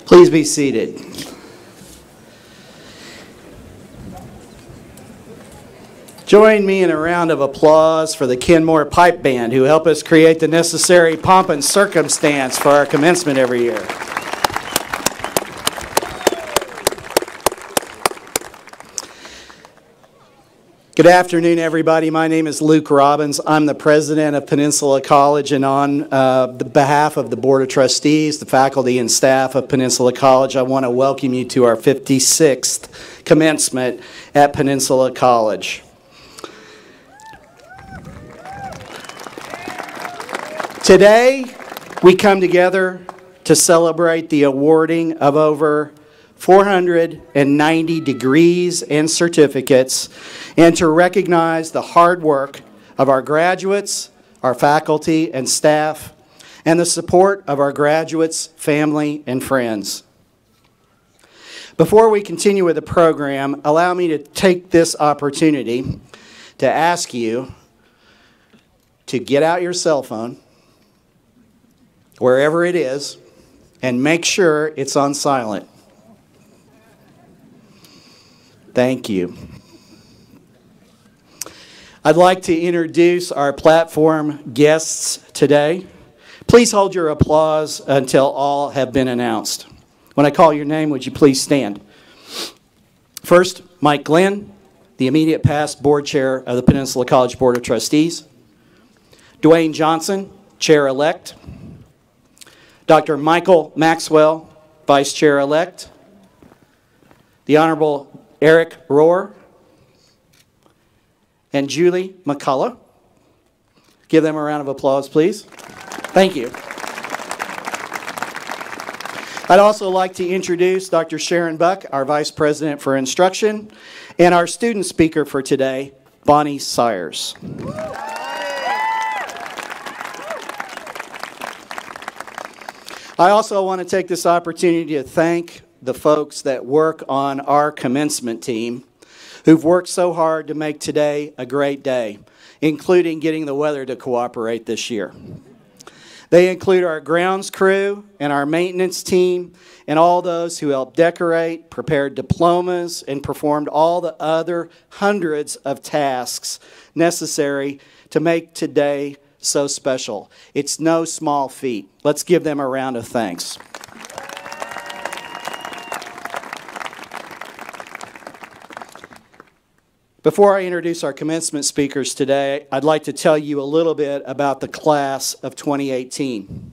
Please be seated. Join me in a round of applause for the Kenmore Pipe Band, who help us create the necessary pomp and circumstance for our commencement every year. Good afternoon, everybody. My name is Luke Robbins. I'm the president of Peninsula College, and on the behalf of the Board of Trustees, the faculty and staff of Peninsula College, I want to welcome you to our 56th commencement at Peninsula College. Today, we come together to celebrate the awarding of over 490 degrees and certificates, and to recognize the hard work of our graduates, our faculty and staff, and the support of our graduates, family, and friends. Before we continue with the program, allow me to take this opportunity to ask you to get out your cell phone, wherever it is, and make sure it's on silent. Thank you. I'd like to introduce our platform guests today. Please hold your applause until all have been announced. When I call your name, would you please stand? First, Mike Glenn, the immediate past board chair of the Peninsula College Board of Trustees. Dwayne Johnson, chair-elect. Dr. Michael Maxwell, vice chair-elect. The Honorable Eric Rohr and Julie McCullough. Give them a round of applause, please. Thank you. I'd also like to introduce Dr. Sharon Buck, our Vice President for Instruction, and our student speaker for today, Bonnie Sires. I also want to take this opportunity to thank the folks that work on our commencement team who've worked so hard to make today a great day, including getting the weather to cooperate this year. They include our grounds crew and our maintenance team and all those who helped decorate, prepared diplomas, and performed all the other hundreds of tasks necessary to make today so special. It's no small feat. Let's give them a round of thanks. Before I introduce our commencement speakers today, I'd like to tell you a little bit about the class of 2018.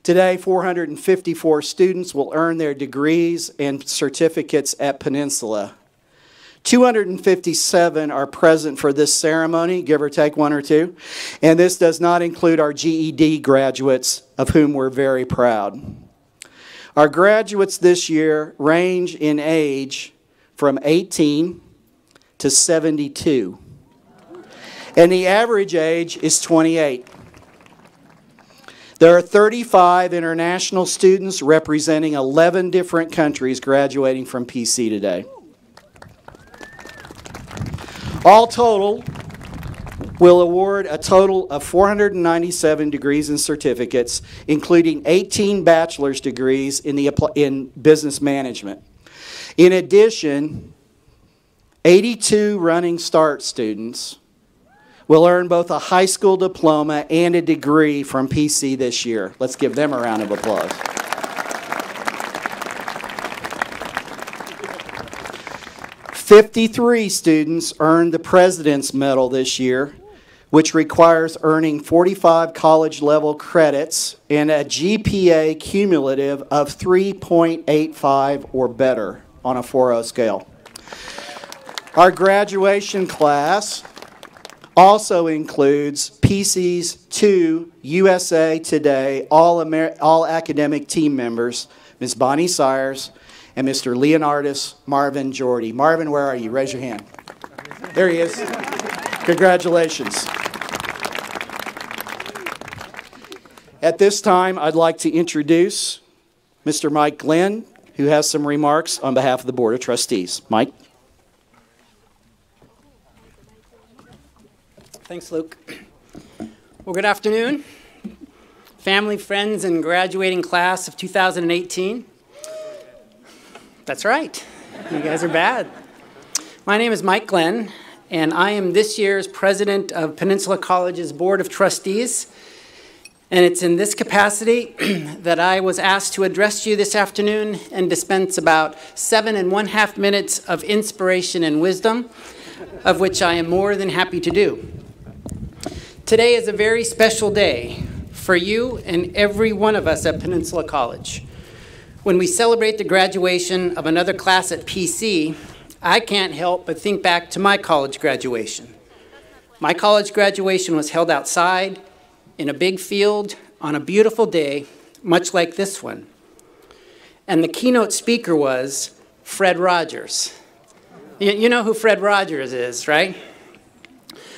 Today, 454 students will earn their degrees and certificates at Peninsula. 257 are present for this ceremony, give or take one or two, and this does not include our GED graduates, of whom we're very proud. Our graduates this year range in age from 18 to 72, and the average age is 28. There are 35 international students representing 11 different countries graduating from PC today. All total, we'll award a total of 497 degrees and certificates, including 18 bachelor's degrees in business management. In addition, 82 Running Start students will earn both a high school diploma and a degree from PC this year. Let's give them a round of applause. "53 students earned the President's Medal this year, which requires earning 45 college-level credits and a GPA cumulative of 3.85 or better on a 4.0 scale. Our graduation class also includes PC's 2 USA Today all academic team members, Ms. Bonnie Sires and Mr. Leonardus Marvin Jordy. Marvin, where are you? Raise your hand. There he is. Congratulations. At this time, I'd like to introduce Mr. Mike Glenn, who has some remarks on behalf of the Board of Trustees. Mike. Thanks, Luke. Well, good afternoon, family, friends, and graduating class of 2018. That's right. You guys are bad. My name is Mike Glenn, and I am this year's president of Peninsula College's Board of Trustees. And it's in this capacity that I was asked to address you this afternoon and dispense about 7.5 minutes of inspiration and wisdom, of which I am more than happy to do. Today is a very special day for you and every one of us at Peninsula College. When we celebrate the graduation of another class at PC, I can't help but think back to my college graduation. My college graduation was held outside in a big field on a beautiful day, much like this one. And the keynote speaker was Fred Rogers. You know who Fred Rogers is, right?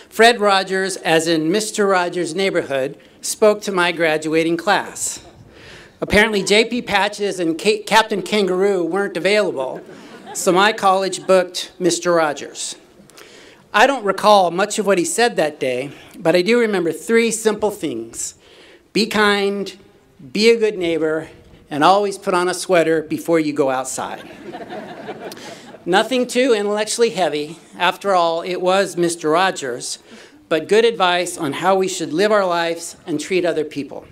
Fred Rogers, as in Mr. Rogers' Neighborhood, spoke to my graduating class. Apparently, J.P. Patches and Captain Kangaroo weren't available, so my college booked Mr. Rogers. I don't recall much of what he said that day, but I do remember 3 simple things. Be kind, be a good neighbor, and always put on a sweater before you go outside. Nothing too intellectually heavy. After all, it was Mr. Rogers, but good advice on how we should live our lives and treat other people.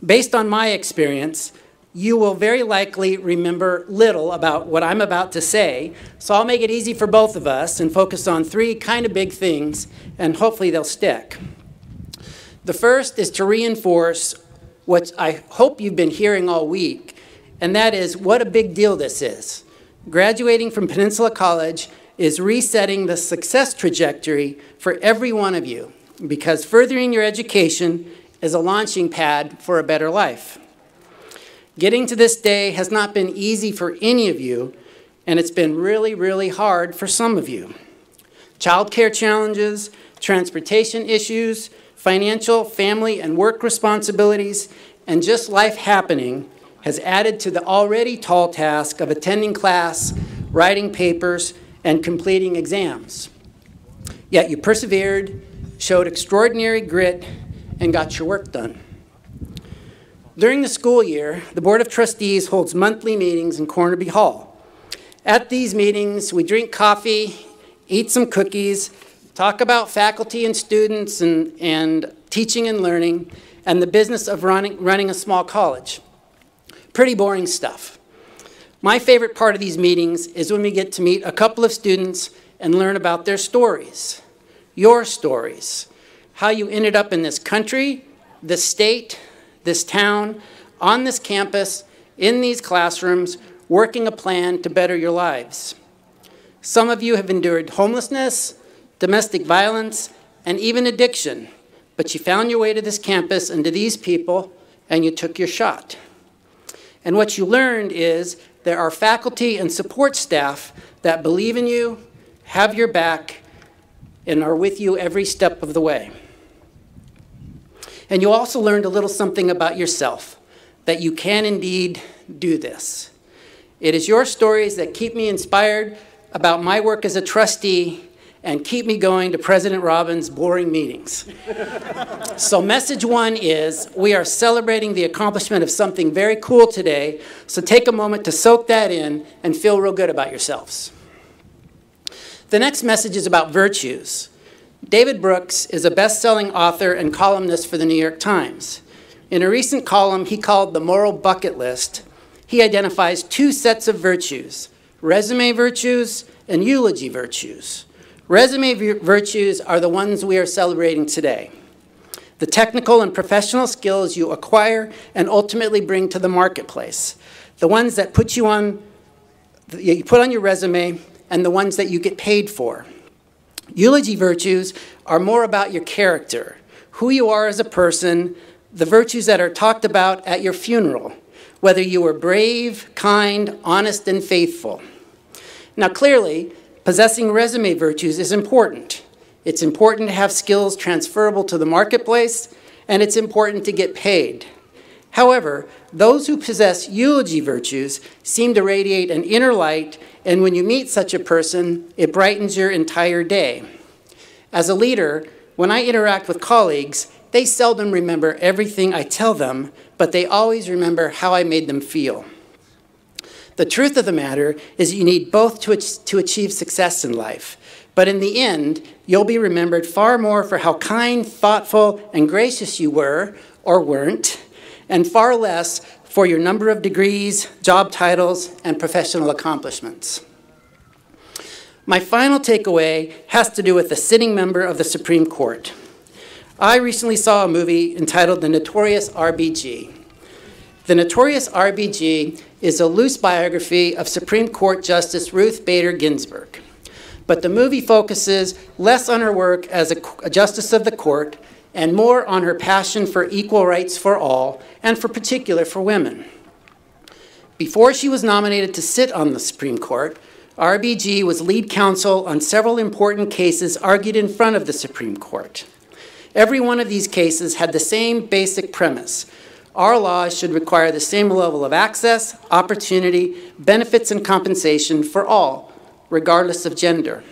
Based on my experience, you will very likely remember little about what I'm about to say, so I'll make it easy for both of us and focus on 3 kind of big things, and hopefully they'll stick. The first is to reinforce what I hope you've been hearing all week, and that is what a big deal this is. Graduating from Peninsula College is resetting the success trajectory for every one of you, because furthering your education is a launching pad for a better life. Getting to this day has not been easy for any of you, and it's been really, really hard for some of you. Childcare challenges, transportation issues, financial, family, and work responsibilities, and just life happening has added to the already tall task of attending class, writing papers, and completing exams. Yet you persevered, showed extraordinary grit, and got your work done. During the school year, the Board of Trustees holds monthly meetings in Cornerby Hall. At these meetings, we drink coffee, eat some cookies, talk about faculty and students and teaching and learning, and the business of running a small college. Pretty boring stuff. My favorite part of these meetings is when we get to meet a couple of students and learn about their stories, your stories, how you ended up in this country, this state, this town, on this campus, in these classrooms, working a plan to better your lives. Some of you have endured homelessness, domestic violence, and even addiction, but you found your way to this campus and to these people, and you took your shot. And what you learned is there are faculty and support staff that believe in you, have your back, and are with you every step of the way. And you also learned a little something about yourself, that you can indeed do this. It is your stories that keep me inspired about my work as a trustee and keep me going to President Robbins' boring meetings. So message 1 is we are celebrating the accomplishment of something very cool today, so take a moment to soak that in and feel real good about yourselves. The next message is about virtues. David Brooks is a best-selling author and columnist for the New York Times. In a recent column he called The Moral Bucket List, he identifies 2 sets of virtues, resume virtues and eulogy virtues. Resume virtues are the ones we are celebrating today. The technical and professional skills you acquire and ultimately bring to the marketplace. The ones that you put on your resume and the ones that you get paid for. Eulogy virtues are more about your character, who you are as a person, the virtues that are talked about at your funeral, whether you were brave, kind, honest, and faithful. Now clearly, possessing resume virtues is important. It's important to have skills transferable to the marketplace, and it's important to get paid. However, those who possess eulogy virtues seem to radiate an inner light, and when you meet such a person, it brightens your entire day. As a leader, when I interact with colleagues, they seldom remember everything I tell them, but they always remember how I made them feel. The truth of the matter is you need both to achieve success in life. But in the end, you'll be remembered far more for how kind, thoughtful, and gracious you were, or weren't, and far less for your number of degrees, job titles, and professional accomplishments. My final takeaway has to do with a sitting member of the Supreme Court. I recently saw a movie entitled The Notorious RBG. The Notorious RBG is a loose biography of Supreme Court Justice Ruth Bader Ginsburg. But the movie focuses less on her work as a justice of the court and more on her passion for equal rights for all, and for particular for women. Before she was nominated to sit on the Supreme Court, RBG was lead counsel on several important cases argued in front of the Supreme Court. Every one of these cases had the same basic premise. Our laws should require the same level of access, opportunity, benefits, and compensation for all, regardless of gender.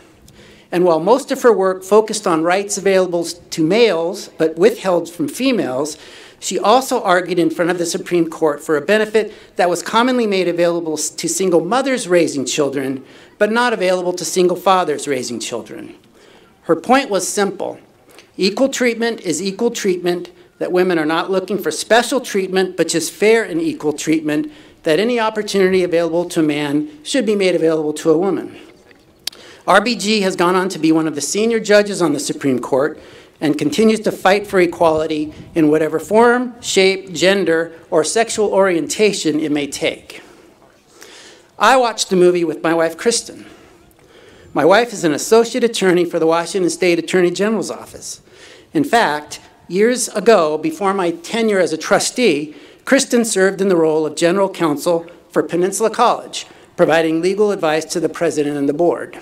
And while most of her work focused on rights available to males but withheld from females, she also argued in front of the Supreme Court for a benefit that was commonly made available to single mothers raising children, but not available to single fathers raising children. Her point was simple. Equal treatment is equal treatment, that women are not looking for special treatment, but just fair and equal treatment, that any opportunity available to a man should be made available to a woman. RBG has gone on to be one of the senior judges on the Supreme Court and continues to fight for equality in whatever form, shape, gender, or sexual orientation it may take. I watched the movie with my wife, Kristen. My wife is an associate attorney for the Washington State Attorney General's office. In fact, years ago, before my tenure as a trustee, Kristen served in the role of general counsel for Peninsula College, providing legal advice to the president and the board.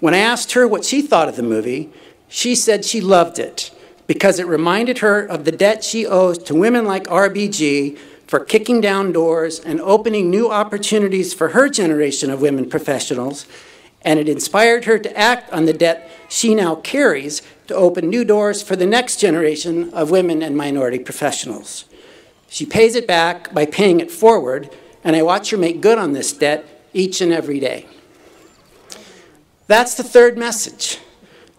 When I asked her what she thought of the movie, she said she loved it because it reminded her of the debt she owes to women like RBG for kicking down doors and opening new opportunities for her generation of women professionals, and it inspired her to act on the debt she now carries to open new doors for the next generation of women and minority professionals. She pays it back by paying it forward, and I watch her make good on this debt each and every day. That's the third message.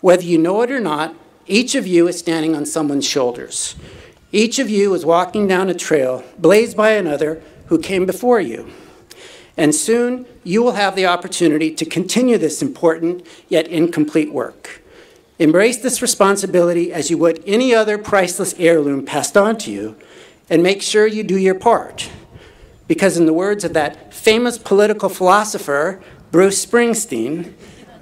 Whether you know it or not, each of you is standing on someone's shoulders. Each of you is walking down a trail blazed by another who came before you. And soon, you will have the opportunity to continue this important yet incomplete work. Embrace this responsibility as you would any other priceless heirloom passed on to you, and make sure you do your part. Because in the words of that famous political philosopher, Bruce Springsteen,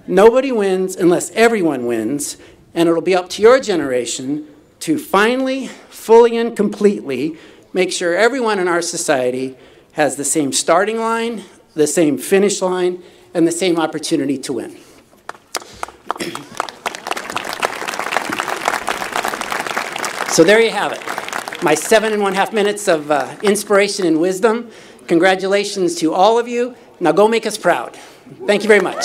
nobody wins unless everyone wins, and it'll be up to your generation to finally, fully, and completely make sure everyone in our society has the same starting line, the same finish line, and the same opportunity to win. So there you have it. My 7.5 minutes of inspiration and wisdom. Congratulations to all of you. Now go make us proud. Thank you very much.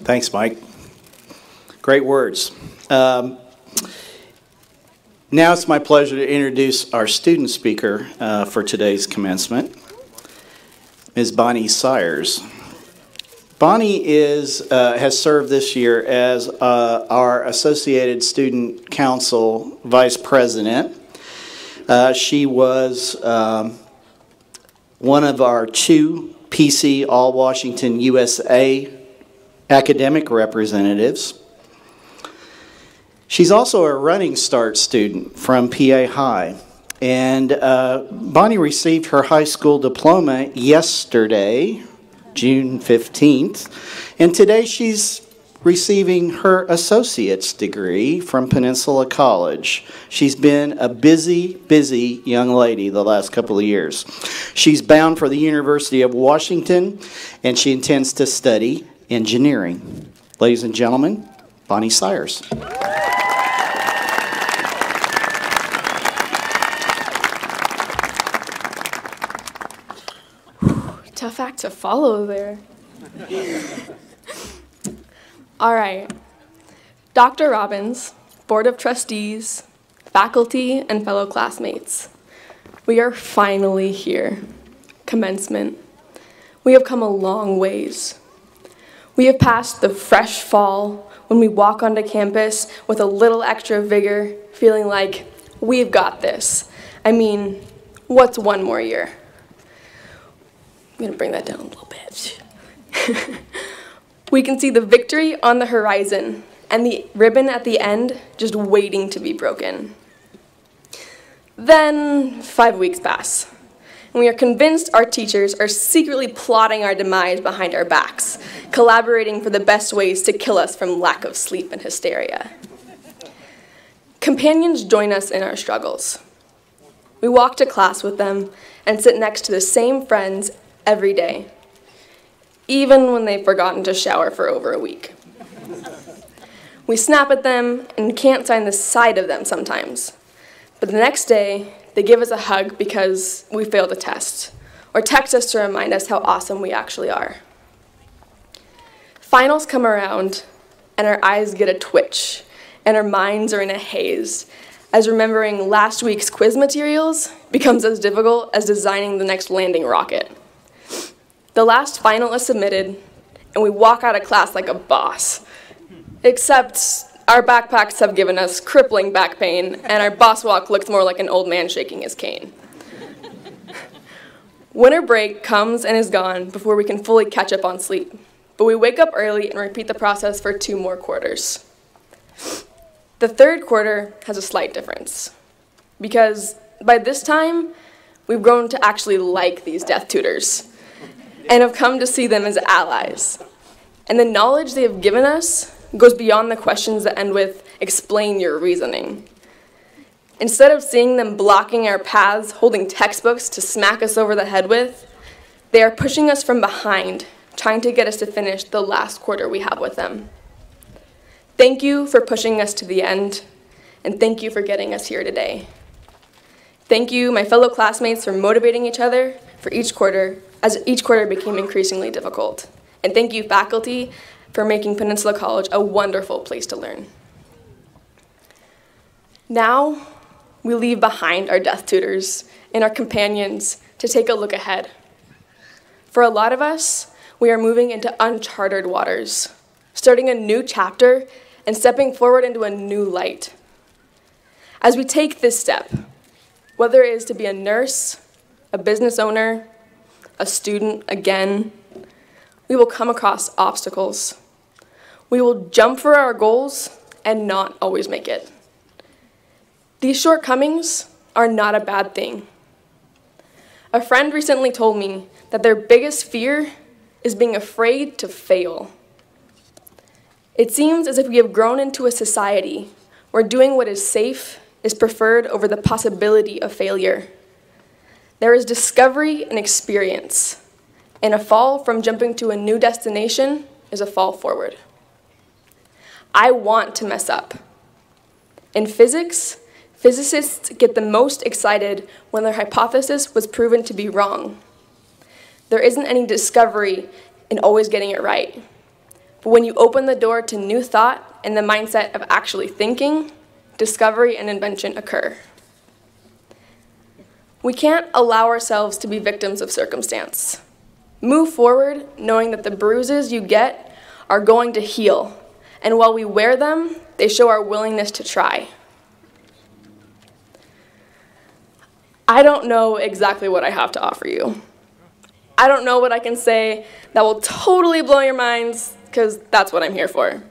Thanks, Mike. Great words. Now it's my pleasure to introduce our student speaker for today's commencement, Ms. Bonnie Sires. Bonnie has served this year as our Associated Student Council Vice President. She was one of our 2 PC All Washington USA academic representatives. She's also a Running Start student from PA High. And Bonnie received her high school diploma yesterday, June 15th, and today she's receiving her associate's degree from Peninsula College. She's been a busy young lady the last couple of years. She's bound for the University of Washington, and she intends to study engineering. Ladies and gentlemen, Bonnie Sires. Tough act to follow there. All right. Dr. Robbins, Board of Trustees, faculty, and fellow classmates. We are finally here. Commencement. We have come a long ways. We have passed the fresh fall when we walk onto campus with a little extra vigor, feeling like we've got this. I mean, what's one more year? I'm gonna bring that down a little bit. We can see the victory on the horizon and the ribbon at the end just waiting to be broken. Then 5 weeks pass, and we are convinced our teachers are secretly plotting our demise behind our backs, collaborating for the best ways to kill us from lack of sleep and hysteria. Companions join us in our struggles. We walk to class with them and sit next to the same friends every day, even when they've forgotten to shower for over a week. We snap at them and can't sign the side of them sometimes. But the next day, they give us a hug because we failed a test, or text us to remind us how awesome we actually are. Finals come around, and our eyes get a twitch, and our minds are in a haze, as remembering last week's quiz materials becomes as difficult as designing the next landing rocket. The last final is submitted, and we walk out of class like a boss, except our backpacks have given us crippling back pain, and our boss walk looks more like an old man shaking his cane. Winter break comes and is gone before we can fully catch up on sleep, but we wake up early and repeat the process for 2 more quarters. The third quarter has a slight difference, because by this time, we've grown to actually like these death tutors, and have come to see them as allies. And the knowledge they have given us goes beyond the questions that end with, "Explain your reasoning." Instead of seeing them blocking our paths, holding textbooks to smack us over the head with, they are pushing us from behind, trying to get us to finish the last quarter we have with them. Thank you for pushing us to the end, and thank you for getting us here today. Thank you, my fellow classmates, for motivating each other for each quarter, as each quarter became increasingly difficult. And thank you, faculty, for making Peninsula College a wonderful place to learn. Now, we leave behind our death tutors and our companions to take a look ahead. For a lot of us, we are moving into uncharted waters, starting a new chapter and stepping forward into a new light. As we take this step, whether it is to be a nurse, a business owner, a student again, we will come across obstacles. We will jump for our goals and not always make it. These shortcomings are not a bad thing. A friend recently told me that their biggest fear is being afraid to fail. It seems as if we have grown into a society where doing what is safe is preferred over the possibility of failure. There is discovery and experience, and a fall from jumping to a new destination is a fall forward. I want to mess up. In physics, physicists get the most excited when their hypothesis was proven to be wrong. There isn't any discovery in always getting it right. But when you open the door to new thought and the mindset of actually thinking, discovery and invention occur. We can't allow ourselves to be victims of circumstance. Move forward knowing that the bruises you get are going to heal, and while we wear them, they show our willingness to try. I don't know exactly what I have to offer you. I don't know what I can say that will totally blow your minds, because that's what I'm here for.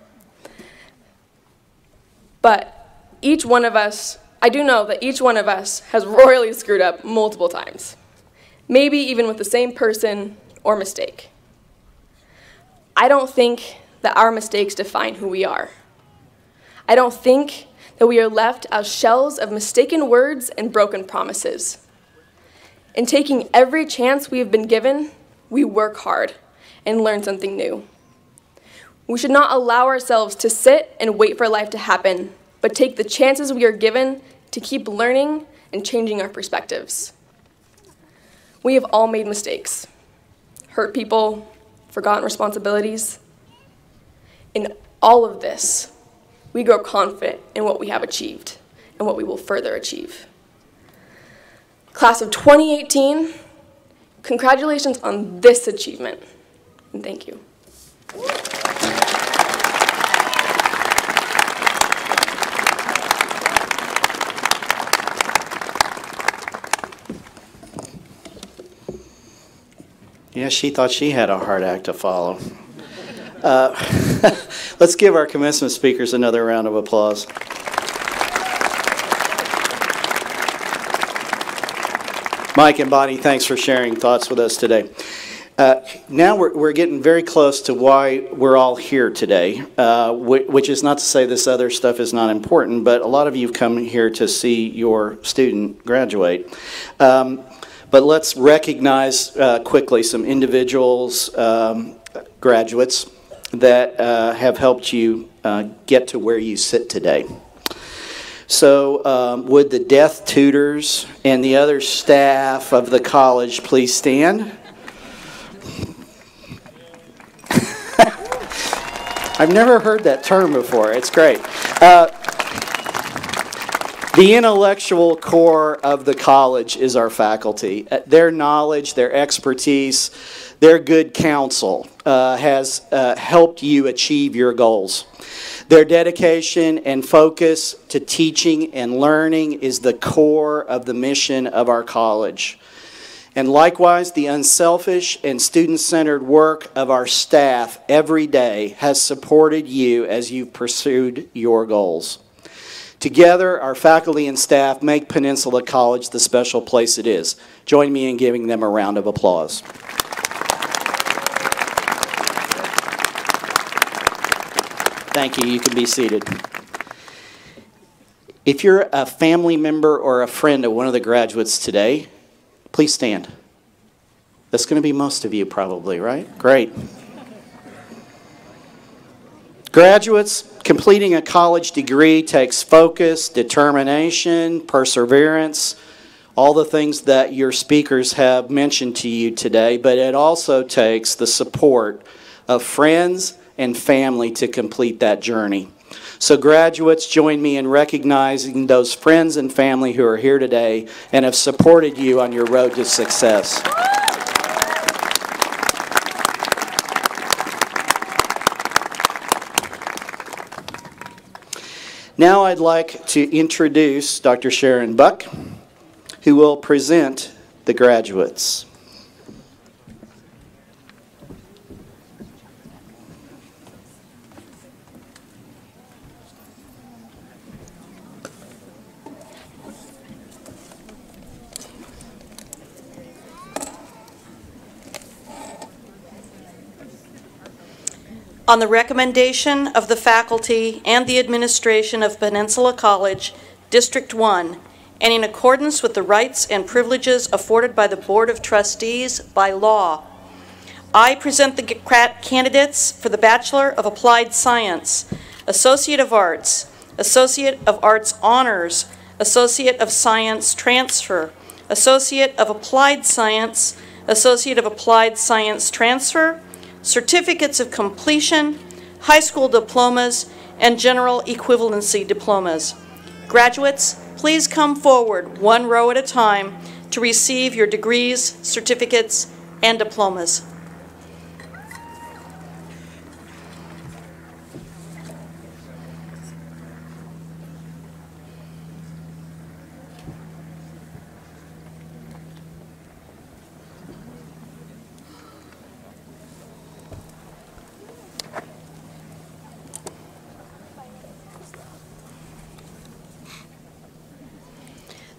But each one of us, I do know that each one of us has royally screwed up multiple times, maybe even with the same person or mistake. I don't think that our mistakes define who we are. I don't think that we are left as shells of mistaken words and broken promises. In taking every chance we have been given, we work hard and learn something new. We should not allow ourselves to sit and wait for life to happen, but take the chances we are given to keep learning and changing our perspectives. We have all made mistakes, hurt people, forgotten responsibilities. In all of this, we grow confident in what we have achieved and what we will further achieve. Class of 2018, congratulations on this achievement, and thank you. Yeah, she thought she had a hard act to follow. Let's give our commencement speakers another round of applause. Mike and Bonnie, thanks for sharing thoughts with us today. Now we're getting very close to why we're all here today, which is not to say this other stuff is not important, but a lot of you have come here to see your student graduate. But let's recognize quickly some individuals, graduates, that have helped you get to where you sit today. So would the deaf tutors and the other staff of the college please stand? I've never heard that term before. It's great. The intellectual core of the college is our faculty. Their knowledge, their expertise, their good counsel has helped you achieve your goals. Their dedication and focus to teaching and learning is the core of the mission of our college. And likewise, the unselfish and student-centered work of our staff every day has supported you as you've pursued your goals. Together, our faculty and staff make Peninsula College the special place it is. Join me in giving them a round of applause. Thank you. You can be seated. If you're a family member or a friend of one of the graduates today, please stand. That's going to be most of you probably, right? Great. Graduates, completing a college degree takes focus, determination, perseverance, all the things that your speakers have mentioned to you today, but it also takes the support of friends and family to complete that journey. So graduates, join me in recognizing those friends and family who are here today and have supported you on your road to success. Now I'd like to introduce Dr. Sharon Buck, who will present the graduates. On the recommendation of the faculty and the administration of Peninsula College, District 1, and in accordance with the rights and privileges afforded by the Board of Trustees by law, I present the candidates for the Bachelor of Applied Science, Associate of Arts, Associate of Arts Honors, Associate of Science Transfer, Associate of Applied Science, Associate of Applied Science Transfer, certificates of completion, high school diplomas, and general equivalency diplomas. Graduates, please come forward one row at a time to receive your degrees, certificates, and diplomas.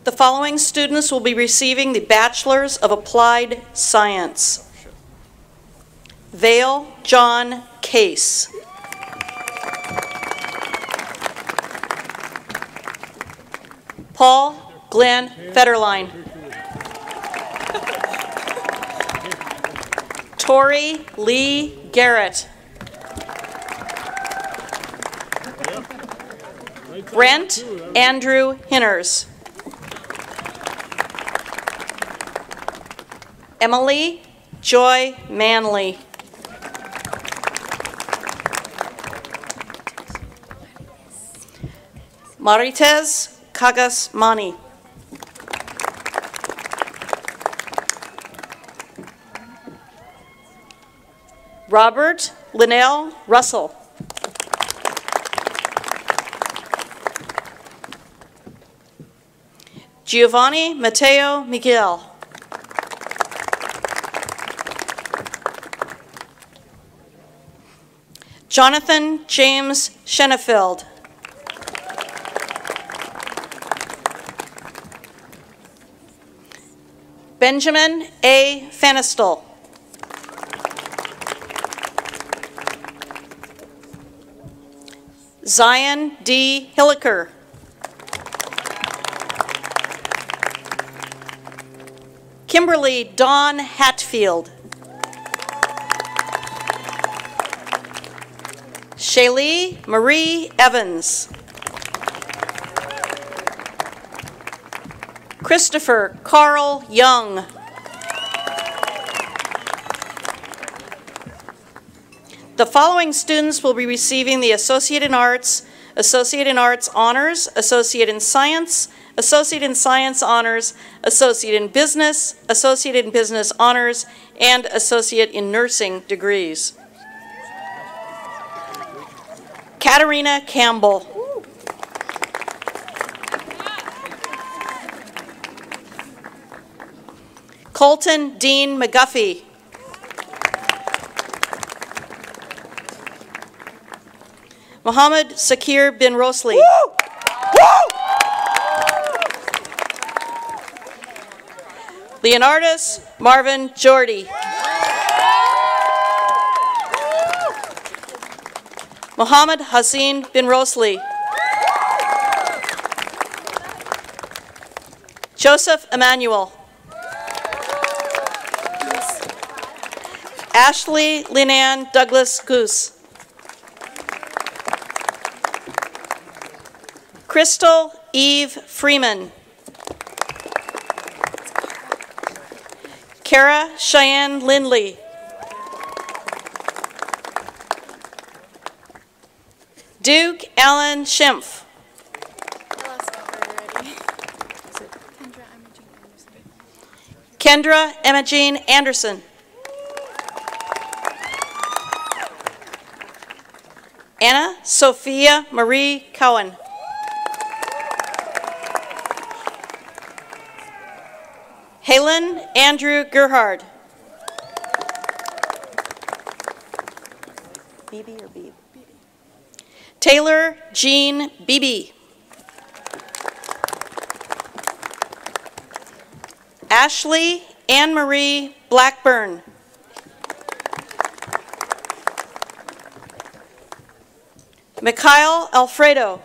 The following students will be receiving the Bachelor's of Applied Science. Vale John Case. Paul Glenn Federline. Tori Lee Garrett. Brent Andrew Hinners. Emily Joy Manley. Maritez Cagas Mani. Robert Linnell Russell. Giovanni Matteo Miguel. Jonathan James Schenefeld. Benjamin A. Fanistel. Zion D. Hilliker. Kimberly Dawn Hatfield. Shaylee Marie Evans. Christopher Carl Young. The following students will be receiving the Associate in Arts Honors, Associate in Science Honors, Associate in Business Honors, and Associate in Nursing degrees. Katarina Campbell. Colton Dean McGuffey. Mohammed Sakir bin Rosli. Woo! Woo! Leonardus Marvin Jordy. Mohammed Haseen bin Rosli. Joseph Emmanuel. Ashley Linan Douglas Goose. Crystal Eve Freeman. Kara Cheyenne Lindley. Duke Allen Schimpf. Kendra Emma Jean Anderson. Anna Sophia Marie Cohen. Halen Andrew Gerhard. Beebe or Beebe? Taylor Jean Beebe. Ashley Anne Marie Blackburn. Mikhail Alfredo.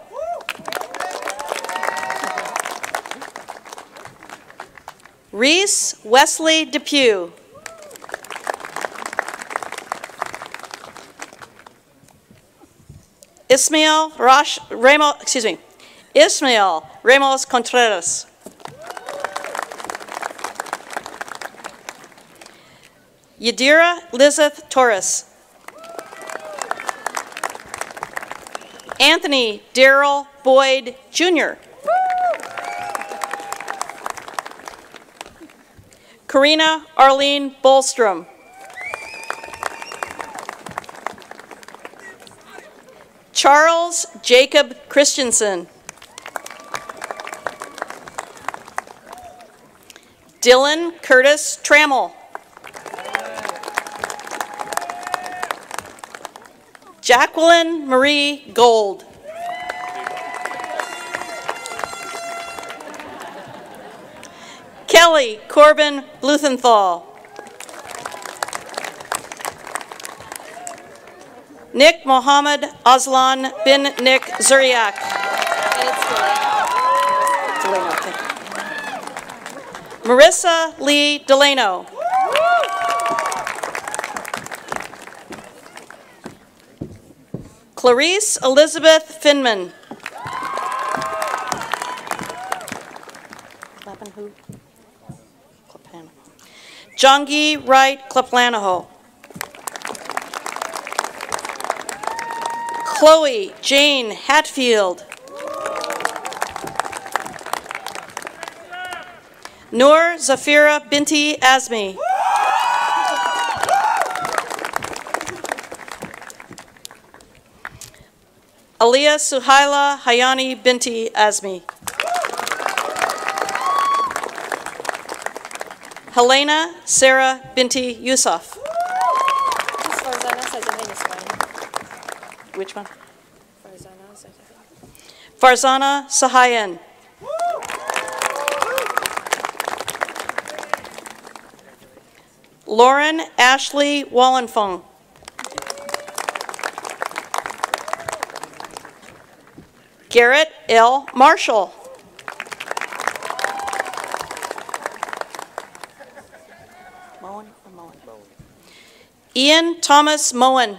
Reese Wesley Depew. Ismael Ramos Contreras. Yadira Elizabeth Torres. Anthony Darrell Boyd Jr. Karina Arlene Bolstrom. Charles Jacob Christensen. Dylan Curtis Trammell. Jacqueline Marie Gold. Kelly Corbin Bluthenthal. Nick Mohammed Aslan bin Nick Zuriak. Marissa Lee Delano. Clarice Elizabeth Finman. Jongi Wright Klaplanaho. Chloe Jane Hatfield. Noor Zafira Binti Azmi. Aliyah Suhaila Hayani Binti Azmi. Helena Sarah Binti Yusuf. Which one? Farzana Sahayan. Lauren Ashley Wallenfong. Garrett L. Marshall. Ian Thomas Moen.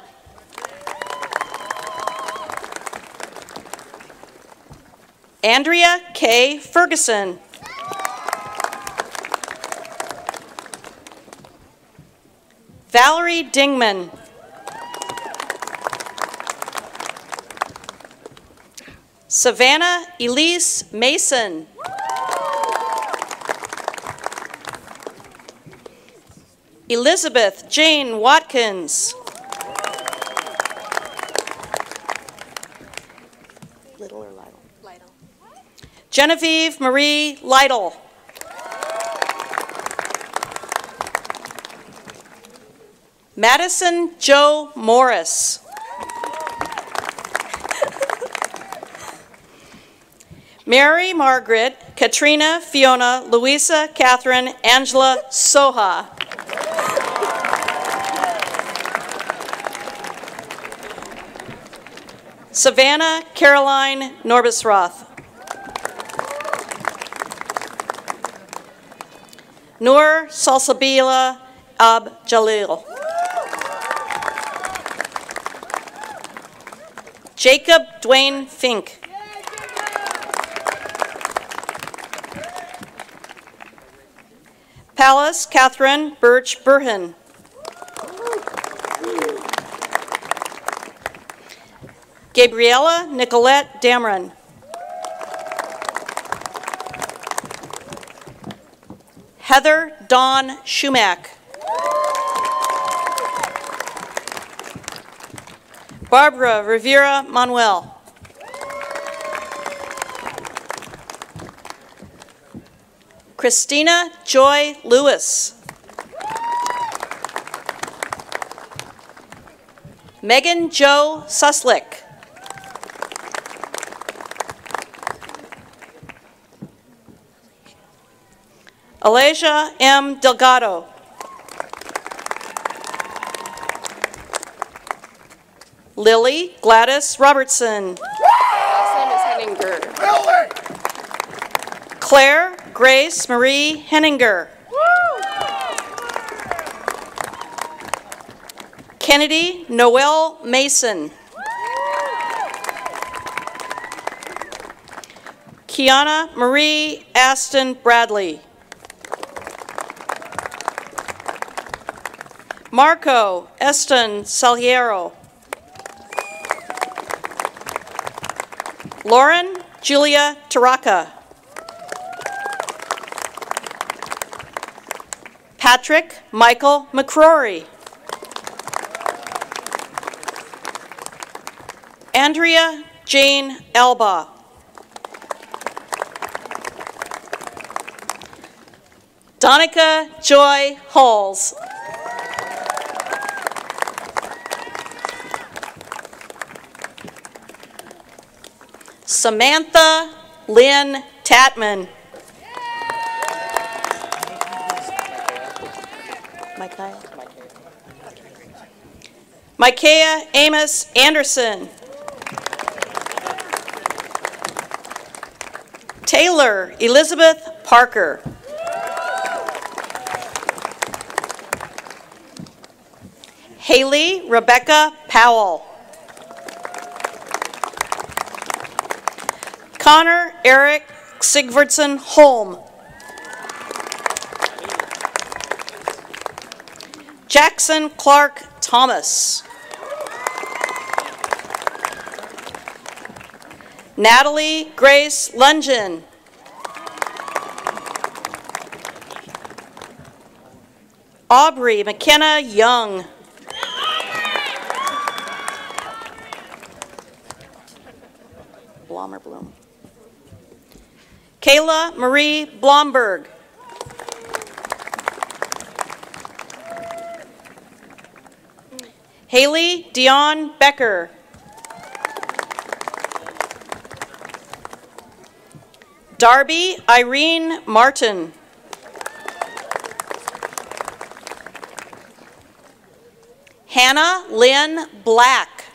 Andrea K. Ferguson. Valerie Dingman. Savannah Elise Mason. Elizabeth Jane Watkins. Little or Lytle? Lytle. Genevieve Marie Lytle. Madison Joe Morris. Mary Margaret Katrina Fiona Louisa Catherine Angela Soha. Savannah Caroline Norbisroth. Noor Salsabila Ab Jalil. Jacob Dwayne Fink. Palace Catherine Birch Burhan. Gabriella Nicolette Damron. Heather Dawn Shumack. Barbara Rivera Manuel. Christina Joy Lewis. Megan Jo Suslick. Alasia M. Delgado. Lily Gladys Robertson. Last name is Henninger. Claire Grace Marie Henninger. Kennedy Noel Mason. Kiana Marie Aston Bradley. Marco Eston Saliero. Lauren Julia Taraka. Patrick Michael McCrory. Andrea Jane Alba. Donica Joy Halls. Samantha Lynn Tatman. Micaiah Amos Anderson. Taylor Elizabeth Parker. Haley Rebecca Powell. Connor Eric Sigvardsson Holm. Jackson Clark Thomas. Natalie Grace Lungen. Aubrey McKenna Young. Blom or Bloom. Kayla Marie Blomberg. Haley Dion Becker. Darby Irene Martin. Hannah Lynn Black.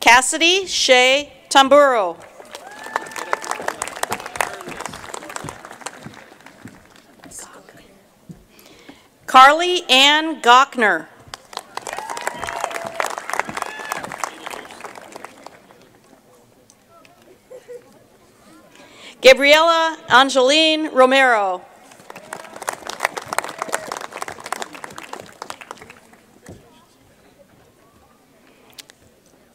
Cassidy Shea Tamburo. Carly Ann Gochner. Gabriela Angeline Romero.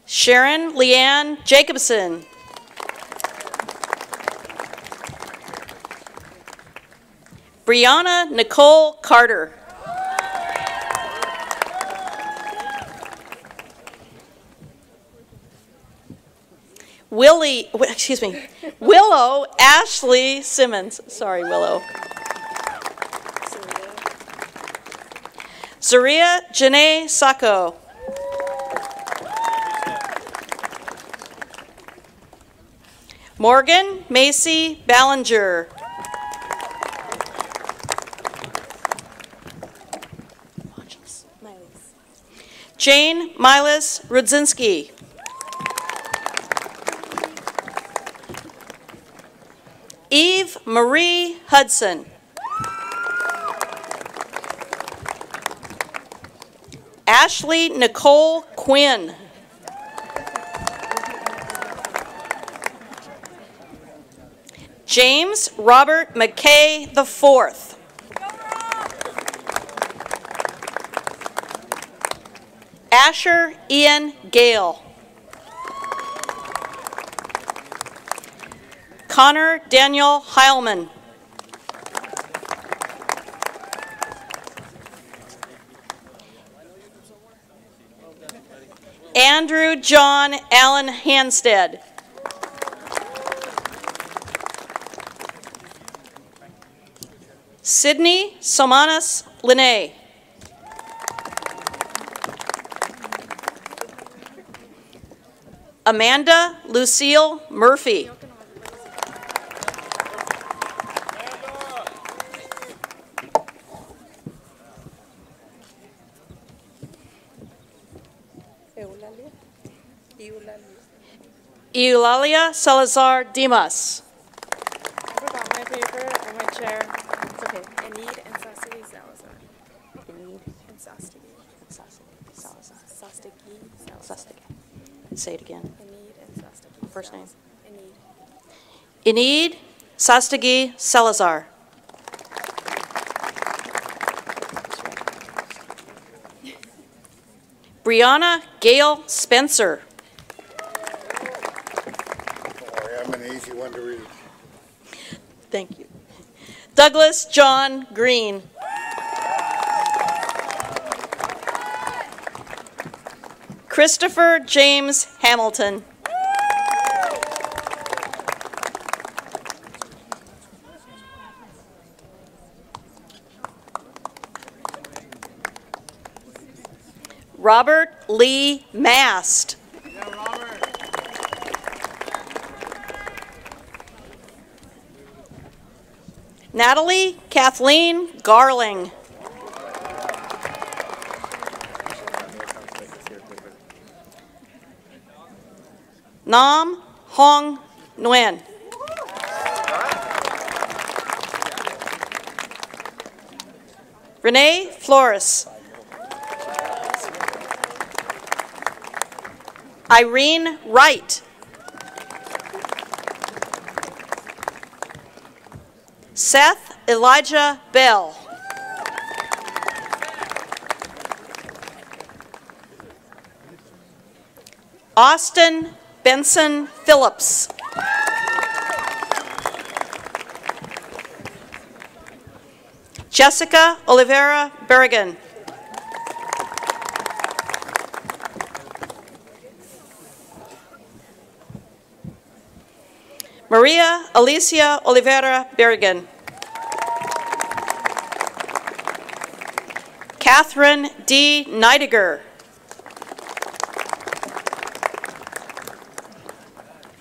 Sharon Leanne Jacobson. Brianna Nicole Carter. Willow Ashley Simmons. Sorry, Willow. Zaria Janae Sacco. Morgan Macy Ballinger. Jane Milas Rudzinski. Eve Marie Hudson. Ashley Nicole Quinn. James Robert McKay IV. Asher Ian Gale. Connor Daniel Heilman. Andrew John Allen Hanstead. Sydney Somanas Linnae. Amanda Lucille Murphy. Eulalia Salazar Dimas. I forgot my paper and my chair. It's okay. Enid and Sastigi Salazar. Enid and Sastigi. Salazar. Sastigi Salazar. Sastigi. Say it again. Enid and Sastigi. First name. Enid. Enid Sastigi Salazar. Brianna Gail Spencer. I'm an easy one to read. Thank you. Douglas John Green. Christopher James Hamilton. Robert Lee Mast. Natalie Kathleen Garling. Nam Hong Nguyen. Renee Flores. Irene Wright. Seth Elijah Bell. Austin Benson Phillips. Jessica Oliveira Berrigan. Maria Alicia Oliveira Berrigan. Catherine D. Neidiger.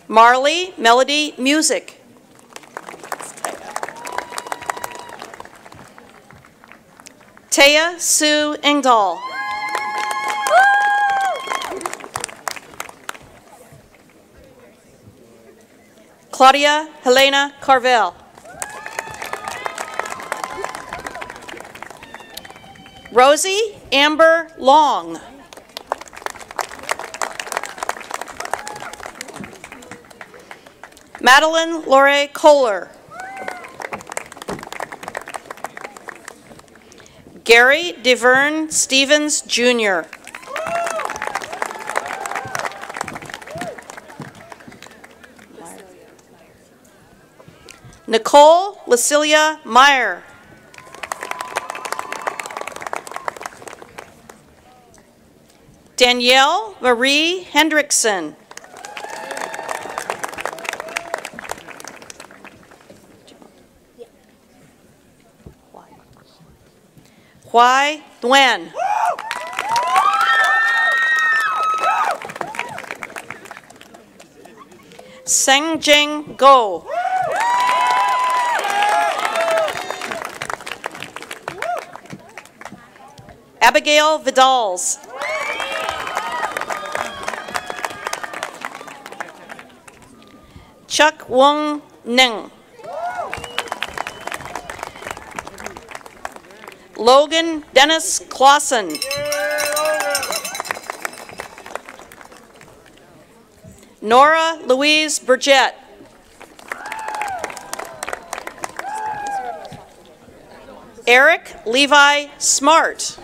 Marley Melody Music. Taya Sue Engdahl. Claudia Helena Carvel. Rosie Amber Long. Madeline Lore Kohler. Gary DeVern Stevens, Jr. Nicole Lacilia Meyer. Danielle Marie Hendrickson. Huai Nguyen. Sengjing Go. Abigail Vidals. Chuck Wong Ning. Logan Dennis Clausen. Nora Louise Burgett. Eric Levi Smart.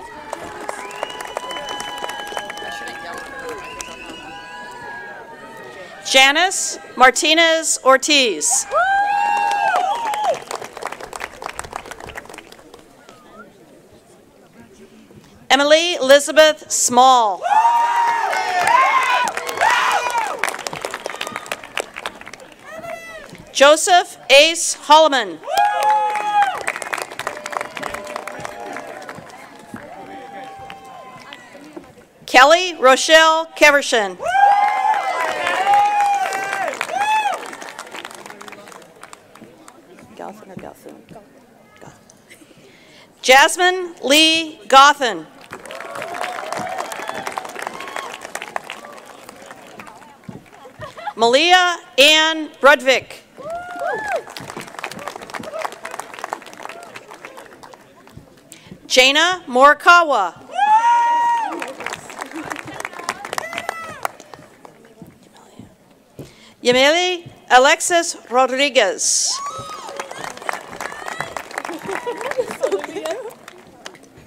Janice Martinez Ortiz. Emily Elizabeth Small. Joseph Ace Holloman. Kelly Rochelle Kevershin. Gotham or Gotham? Jasmine Lee Gothan. Malia Ann Brudvik. Jaina Morikawa. Yamili Alexis Rodriguez.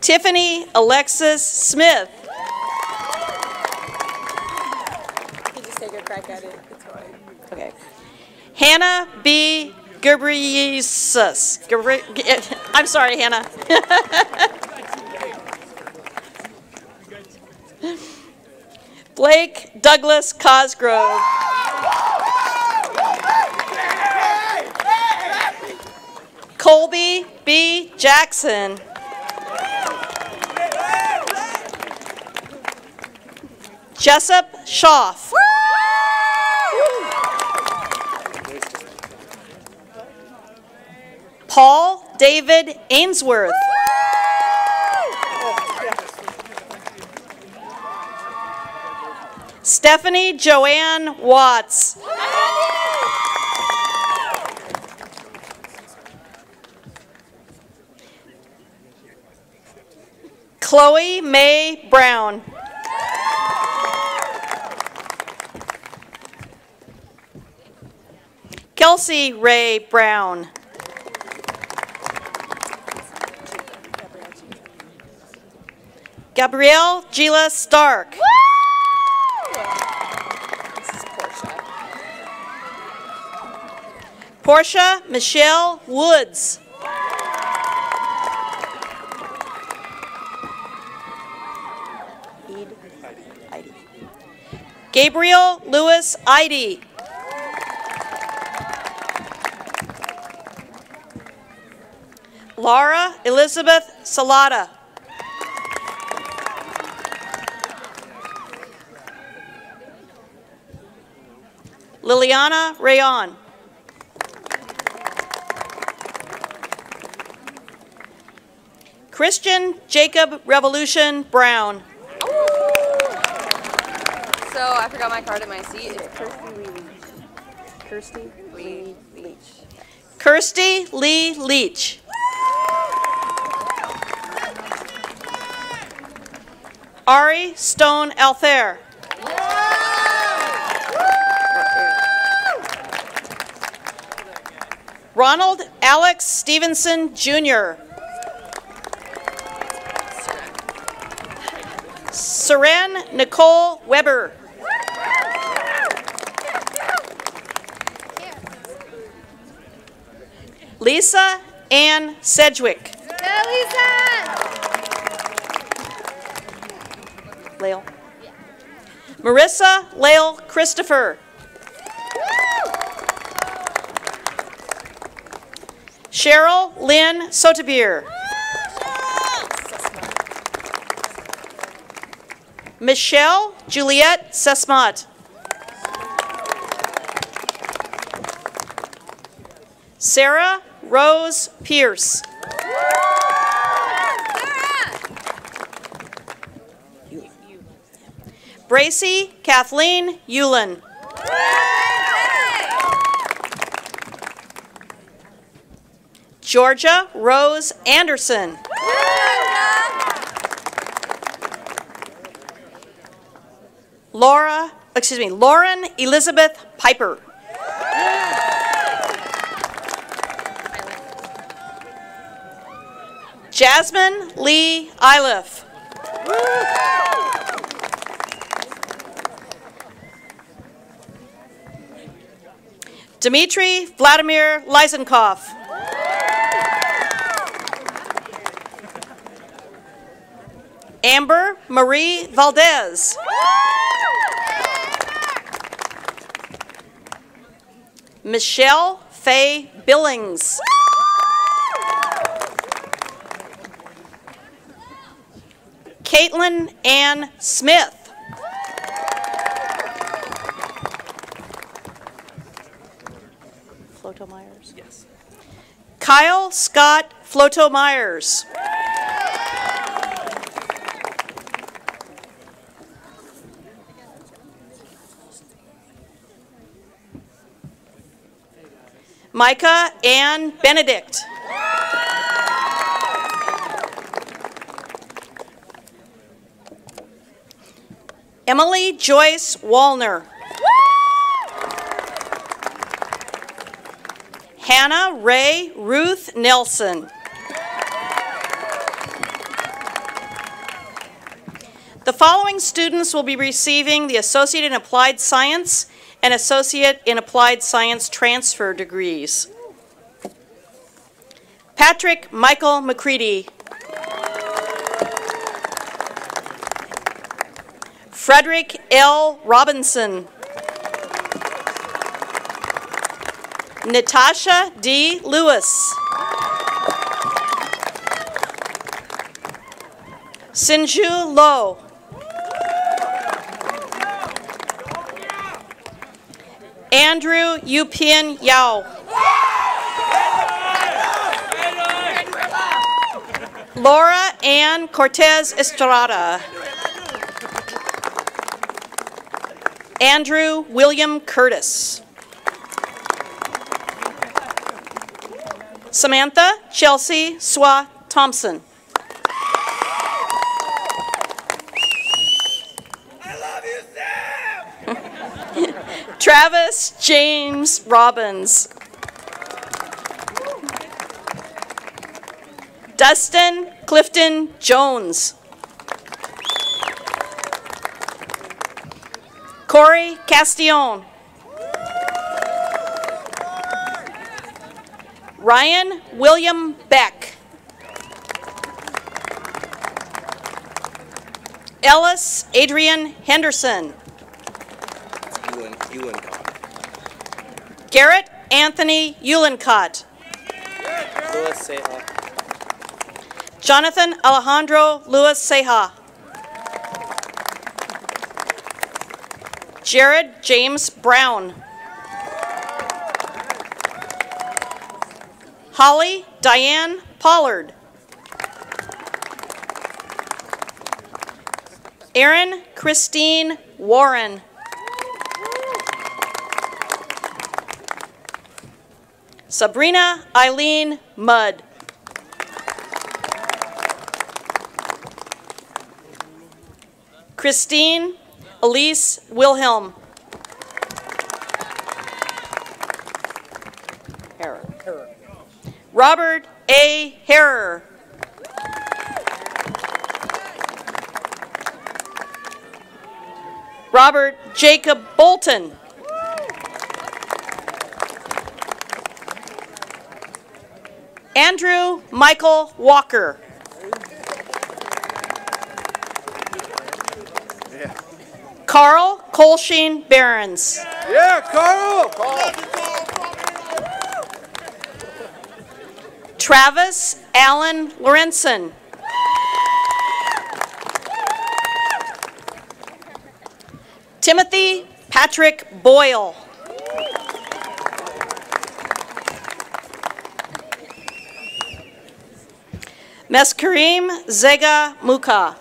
Tiffany Alexis Smith. You just take a crack at it. It's fine. Okay. Hannah B. Gabriesus. I'm sorry, Hannah. Blake Douglas Cosgrove. Colby B. Jackson. Jessup Schaff. Paul David Ainsworth. Stephanie Joanne Watts. Chloe Mae Brown. Kelsey Ray Brown. Gabrielle Gila Stark. This is Portia. Portia Michelle Woods. Gabriel Lewis Idy. Laura Elizabeth Salata. Liliana Rayon. Christian Jacob Revolution Brown. So I forgot my card in my seat. It's Kirsty Lee Leach. Kirsty Lee Leach. Ari Stone Althair. Ronald Alex Stevenson Jr. Seren Nicole Weber. Lisa Ann Sedgwick. Lael. Marissa Lael Christopher. Cheryl Lynn Sotebier. Michelle Juliette Sesmat. Sarah Rose Pierce. Bracy Kathleen Hewlin. Georgia Rose Anderson. Lauren Elizabeth Piper. Jasmine Lee Iliff. Dmitry Vladimir Lysenkov. Amber Marie Valdez. Michelle Faye Billings. Caitlin Ann Smith. Floto Myers. Yes. Kyle Scott Floto Myers. Micah Ann Benedict. Emily Joyce Wallner. Hannah Ray Ruth Nelson. The following students will be receiving the Associate in Applied Science and Associate in Applied Science transfer degrees. Patrick Michael McCready. Frederick L. Robinson. Natasha D. Lewis. Sinju Lo. Andrew Yupin Yao. Laura Ann Cortez Estrada. Andrew William Curtis. Samantha Chelsea Swa Thompson. I love you, Sam! Travis James Robbins. Dustin Clifton Jones. Corey Castillon. Ryan William Beck. Ellis Adrian Henderson. Garrett Anthony Uhlencott. Louis Seha. Jonathan Alejandro Luis Seha. Jared James Brown. Holly Diane Pollard. Erin Christine Warren. Sabrina Eileen Mudd. Christine Elise Wilhelm. Robert A. Harrer. Robert Jacob Bolton. Andrew Michael Walker. Carl Colsheen Behrens. Yeah, Carl! Travis Allen Lorenzen. Timothy Patrick Boyle. Meskarim Zega Muka.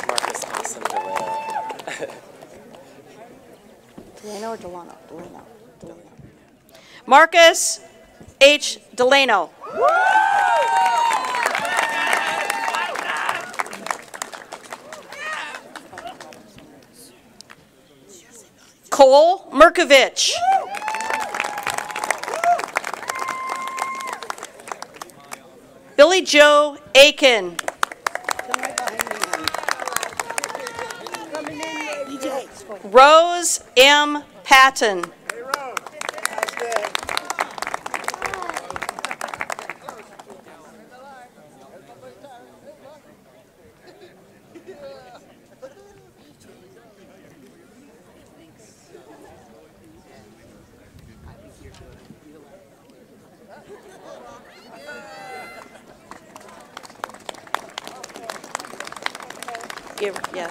Marcus Austin Delano. Delano or Delano? Delano. Marcus H. Delano. Cole Merkovich. Billy Joe Aiken. Rose M. Patton. Yeah.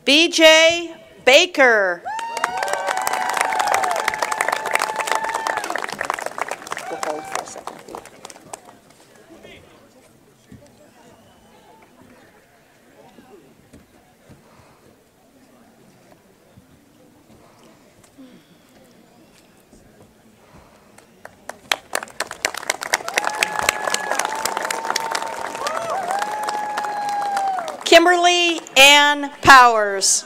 BJ Baker. We'll hold for a second. Kimberly Ann Powers.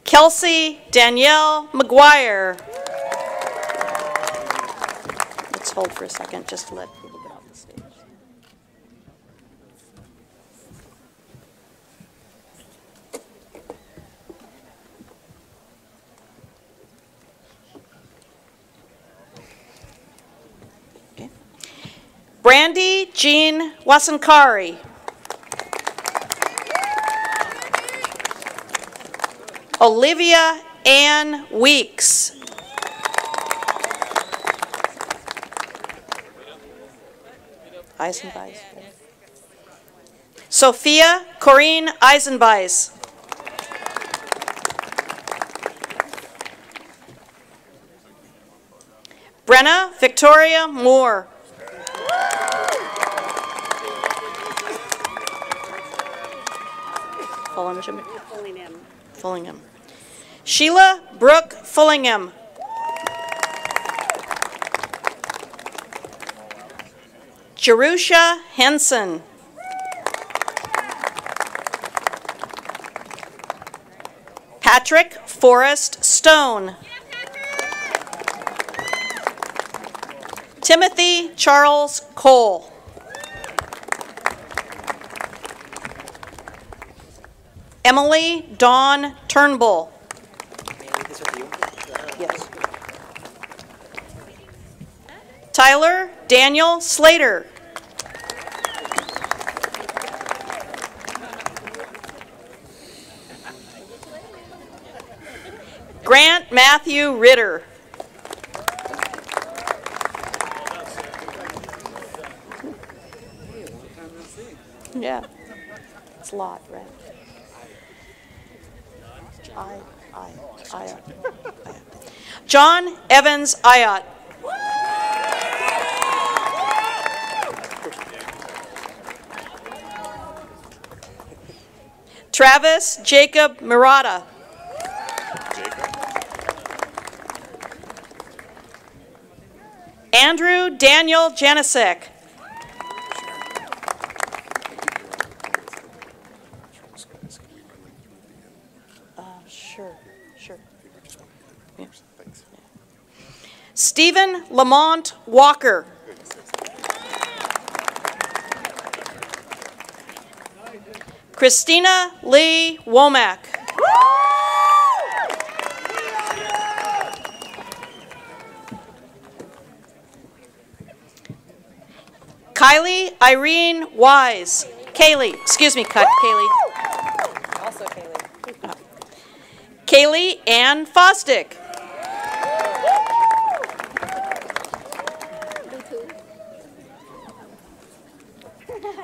Kelsey Danielle McGuire. Let's hold for a second just to let people get off the stage. Brandy Jean Wasankari. Olivia Ann Weeks. Eisenbeis. Sophia Corrine Eisenbeis. Brenna Victoria Moore. Fullingham. Sheila Brooke Fullingham. Jerusha Henson. Patrick Forrest Stone. Timothy Charles Cole. Emily Dawn Turnbull. May I leave this with you? Yes. Tyler Daniel Slater. Grant Matthew Ritter. Yeah, it's a lot, right? John Evans Ayat. Travis Jacob Murata. Andrew Daniel Janisek. Sure. Yeah. Stephen Lamont Walker. Christina Lee Womack. Kylie Irene Wise. Kaylee, excuse me, Kaylee. Also Kaylee. Kaylee Ann Fostick.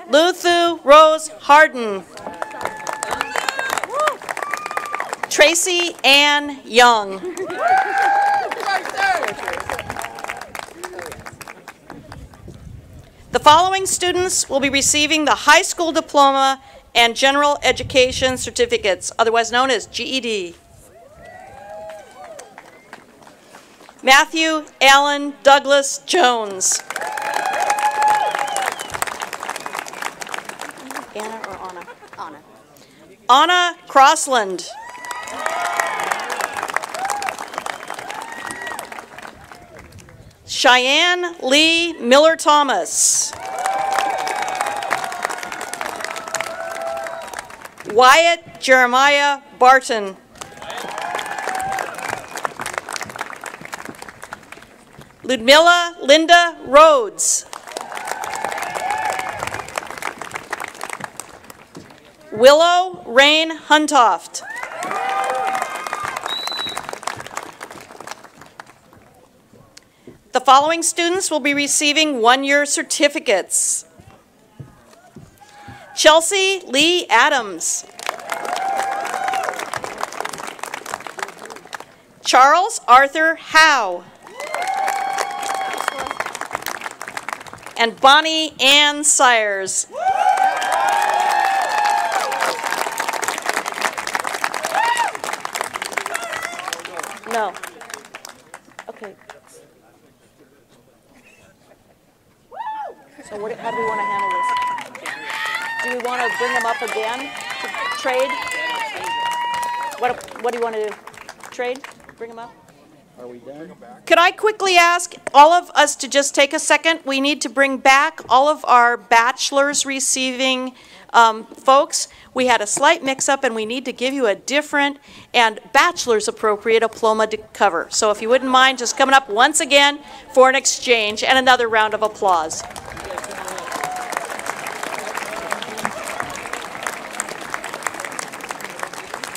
Luthu Rose Harden. Tracy Ann Young. The following students will be receiving the high school diploma and general education certificates, otherwise known as GED. Matthew Allen Douglas Jones. Anna or Anna? Anna. Anna Crossland. Cheyenne Lee Miller Thomas. Wyatt Jeremiah Barton. Ludmilla Linda Rhodes. Willow Rain Huntoft. The following students will be receiving one-year certificates. Chelsea Lee Adams. Charles Arthur Howe. And Bonnie Ann Sires. No. Okay. So how do we want to handle this? Do we want to bring them up again to trade? What do you want to do? Trade? Bring them up? Are we done? Could I quickly ask all of us to just take a second? We need to bring back all of our bachelor's receiving folks. We had a slight mix-up, and we need to give you a different and bachelor's appropriate diploma to cover. So if you wouldn't mind just coming up once again for an exchange and another round of applause.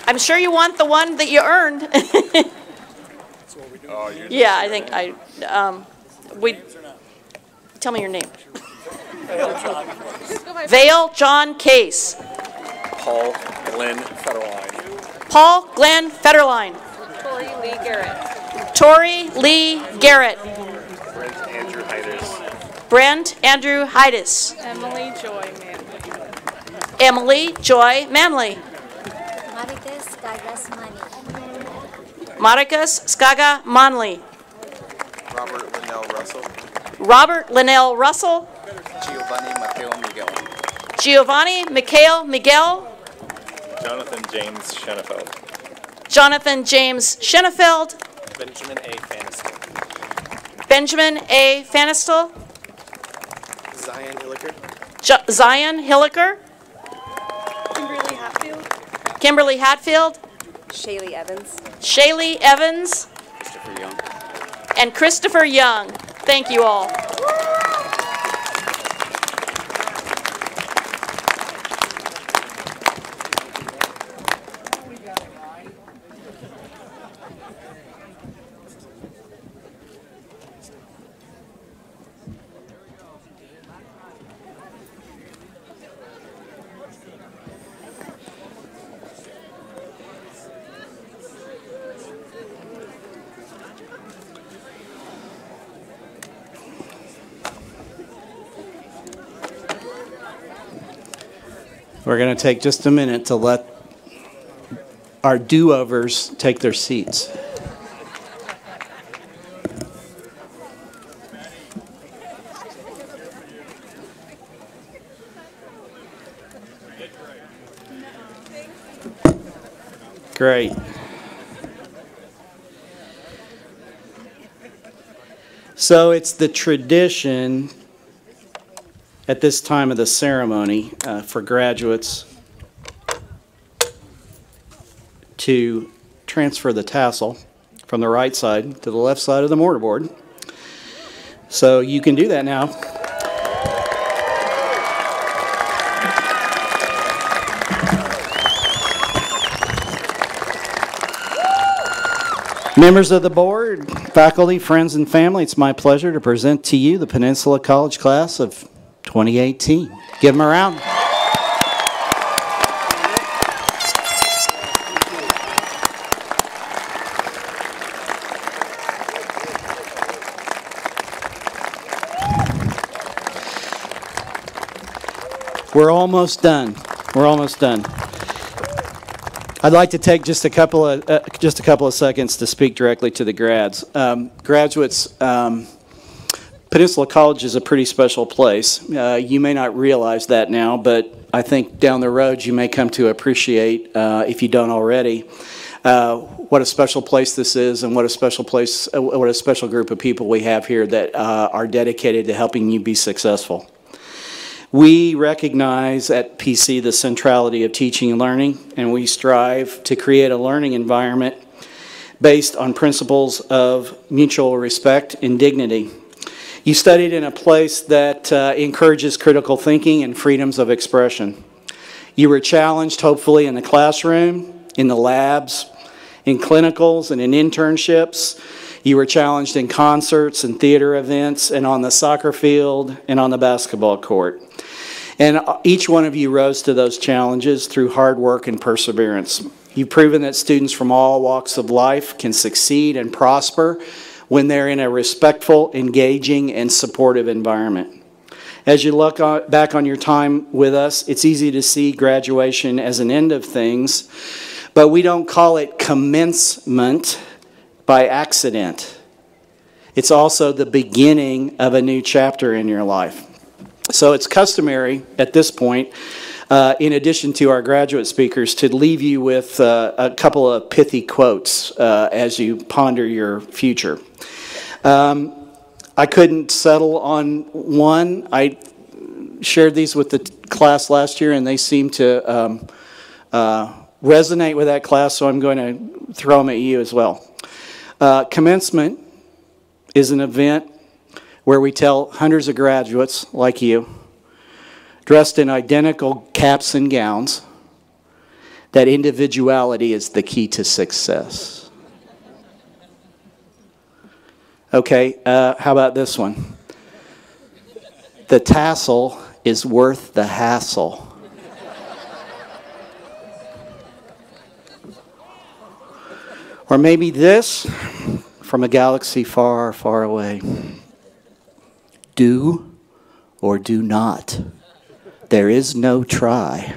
I'm sure you want the one that you earned. Yeah, I think tell me your name. Vale John Case. Paul Glenn Federline. Paul Glenn Federline. Tori Lee Garrett. Tori Lee Garrett. Brent Andrew Heides. Brent Andrew Heides. Emily Joy Manley. Emily Joy Manley. Maricas Skagas Mani. Maricas Skaga Manley. Robert Linnell Russell. Robert Linnell Russell. Giovanni Mikhail Miguel. Giovanni Mikhail Miguel. Jonathan James Schenefeld. Jonathan James Schenefeld. Benjamin A. Fanistel. Benjamin A. Fanistel. Zion Hilliker. Zion Hilliker. Kimberly Hatfield. Kimberly Hatfield. Shaylee Evans. Shaylee Evans. Christopher Young. And Christopher Young. Thank you all. We're going to take just a minute to let our do-overs take their seats. Great. So it's the tradition at this time of the ceremony for graduates to transfer the tassel from the right side to the left side of the mortarboard. So you can do that now. Members of the board, faculty, friends, and family, it's my pleasure to present to you the Peninsula College class of 2018. Give them a round. We're almost done. We're almost done. I'd like to take just a couple of seconds to speak directly to the grads. Graduates, Peninsula College is a pretty special place. You may not realize that now, but I think down the road you may come to appreciate, if you don't already, what a special place this is, and what a special place, what a special group of people we have here that are dedicated to helping you be successful. We recognize at PC the centrality of teaching and learning, and we strive to create a learning environment based on principles of mutual respect and dignity. You studied in a place that encourages critical thinking and freedoms of expression. You were challenged, hopefully, in the classroom, in the labs, in clinicals, and in internships. You were challenged in concerts and theater events, and on the soccer field, and on the basketball court. And each one of you rose to those challenges through hard work and perseverance. You've proven that students from all walks of life can succeed and prosper when they're in a respectful, engaging, and supportive environment. As you look back on your time with us, it's easy to see graduation as an end of things, but we don't call it commencement by accident. It's also the beginning of a new chapter in your life. So it's customary at this point, in addition to our graduate speakers, to leave you with a couple of pithy quotes as you ponder your future. I couldn't settle on one. I shared these with the class last year, and they seem to resonate with that class, so I'm going to throw them at you as well. Commencement is an event where we tell hundreds of graduates like you, dressed in identical caps and gowns, that individuality is the key to success. Okay, how about this one? The tassel is worth the hassle. Or maybe this, from a galaxy far, far away. Do or do not. There is no try.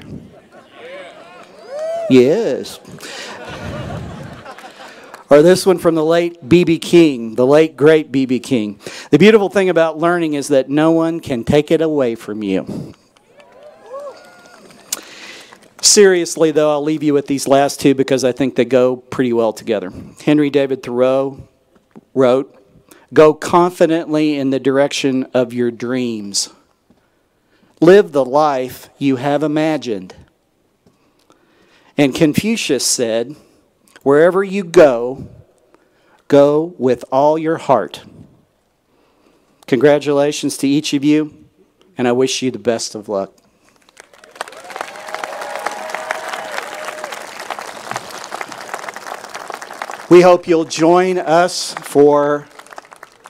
Yes. Or this one from the late B.B. King, the late great B.B. King. The beautiful thing about learning is that no one can take it away from you. Seriously, though, I'll leave you with these last two because I think they go pretty well together. Henry David Thoreau wrote, "Go confidently in the direction of your dreams. Live the life you have imagined." And Confucius said, "Wherever you go, go with all your heart." Congratulations to each of you, and I wish you the best of luck. We hope you'll join us for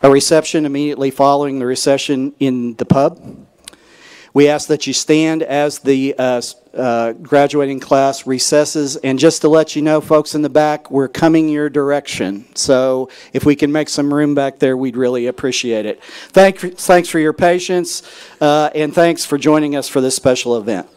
a reception immediately following the recession in the pub. We ask that you stand as the graduating class recesses. And just to let you know, folks in the back, we're coming your direction. So if we can make some room back there, we'd really appreciate it. Thanks for your patience, and thanks for joining us for this special event.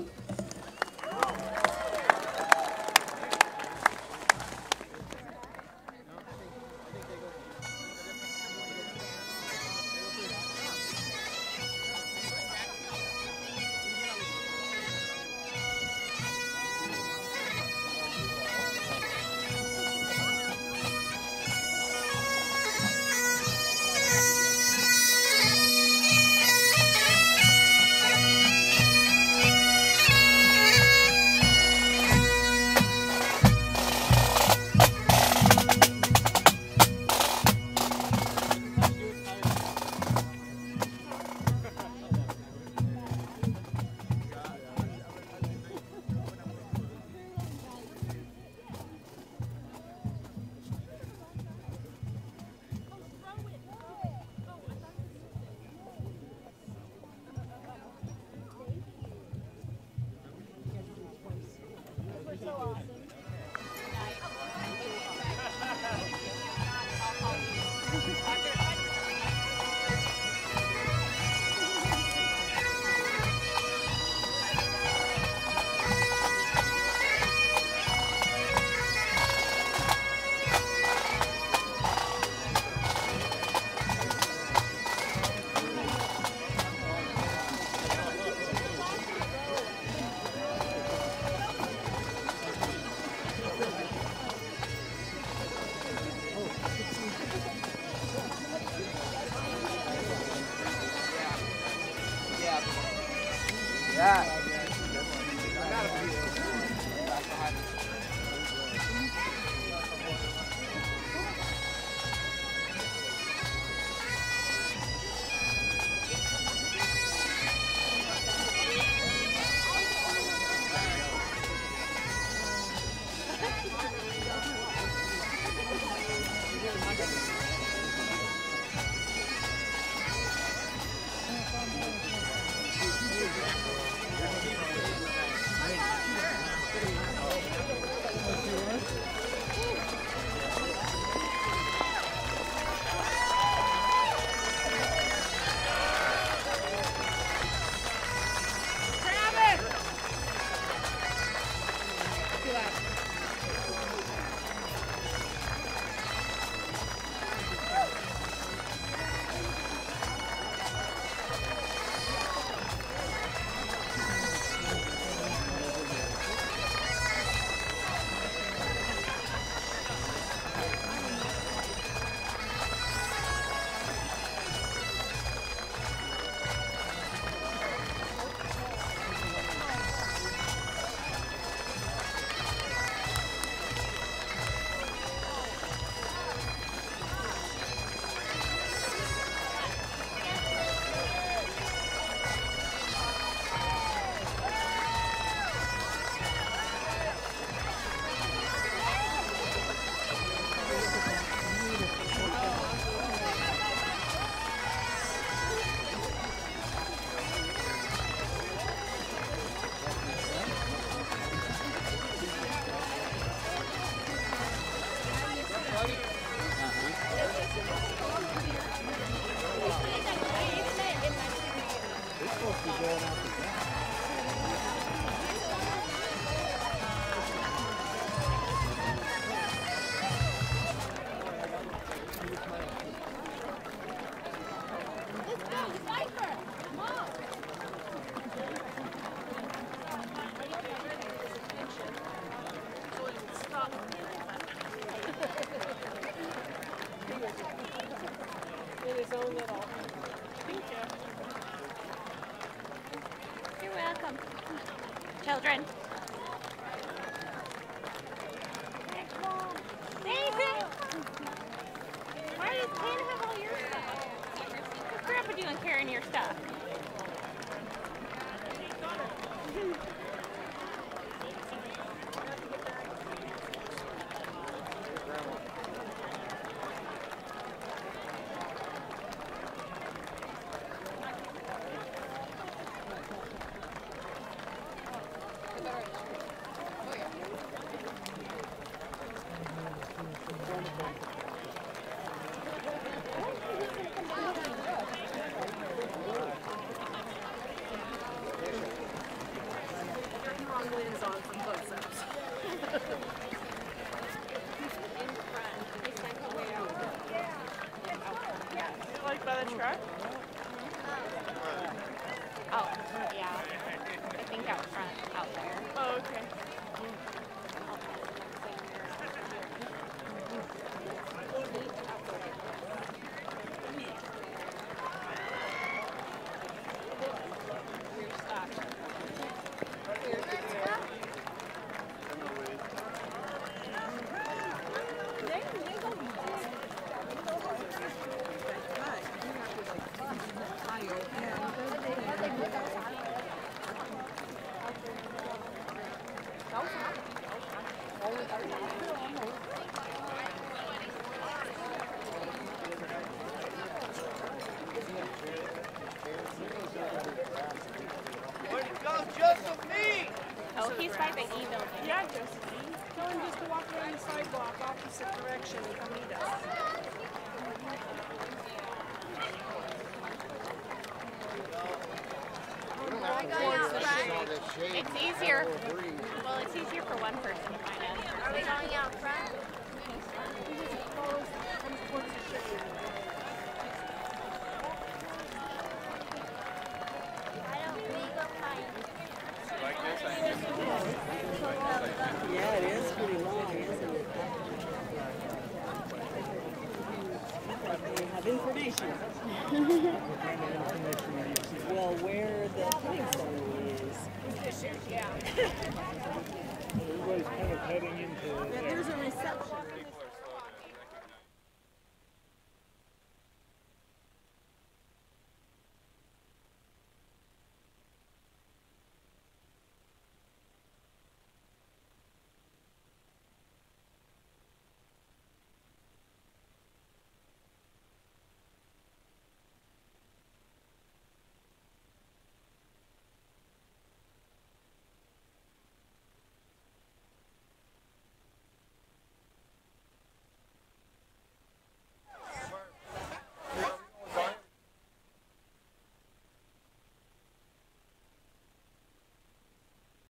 In his own little. Thank you. You're welcome. Children. Nathan! Why does Ken have all your stuff? What's Grandpa doing carrying your stuff? Like by the truck? Oh, yeah. I think out front, out there. Oh, okay. Where'd it go, Josephine? Oh, he's by the E-building. Yeah, Josephine. Tell him just to walk around the sidewalk opposite direction and come meet us. It's easier. Well, it's easier for one person to find us. Are we going out front? I don't think we'll find Yeah, it is pretty long, isn't it? They have information. Well, where the pudding ceremony is. Yeah. Everybody's kind of heading into There's a reception.